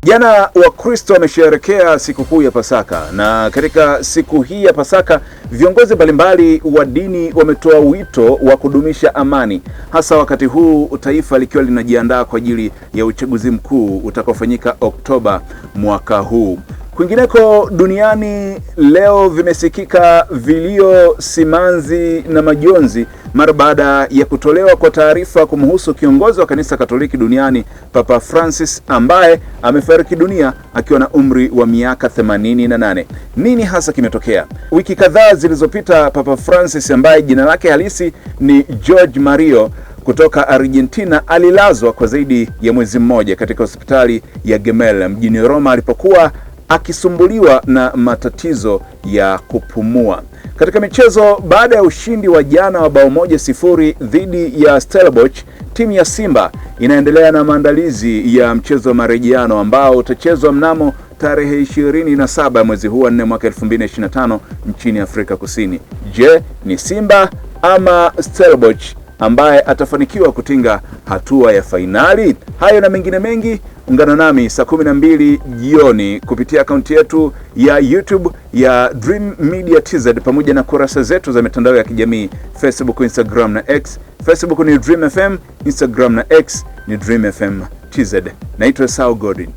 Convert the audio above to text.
Jana Wakristo wamesherehekea sikukuu ya Pasaka, na katika siku hii ya Pasaka viongozi mbalimbali wa dini wametoa wito wa kudumisha amani, hasa wakati huu taifa likiwa linajiandaa kwa ajili ya uchaguzi mkuu utakaofanyika Oktoba mwaka huu. Kwingineko duniani leo vimesikika vilio, simanzi na majonzi mara baada ya kutolewa kwa taarifa kumhusu kiongozi wa kanisa Katoliki duniani Papa Francis, ambaye amefariki dunia akiwa na umri wa miaka 88. Nini hasa kimetokea? Wiki kadhaa zilizopita, Papa Francis ambaye jina lake halisi ni Jorge Mario kutoka Argentina alilazwa kwa zaidi ya mwezi mmoja katika hospitali ya Gemelli mjini Roma alipokuwa akisumbuliwa na matatizo ya kupumua. Katika michezo, baada ya ushindi wa jana wa bao 1-0 dhidi ya Stellenbosch, timu ya Simba inaendelea na maandalizi ya mchezo wa marejeano ambao utachezwa mnamo tarehe 27 mwezi huu wa 4 mwaka 2025 nchini Afrika Kusini. Je, ni Simba ama Stellenbosch ambaye atafanikiwa kutinga hatua ya fainali? Hayo na mengine mengi, ungana nami saa 12 jioni kupitia akaunti yetu ya YouTube ya Dream Media TZ pamoja na kurasa zetu za mitandao ya kijamii Facebook, Instagram na X. Facebook ni Dream FM, Instagram na X ni Dream FM TZ. Naitwa Saul Godwin.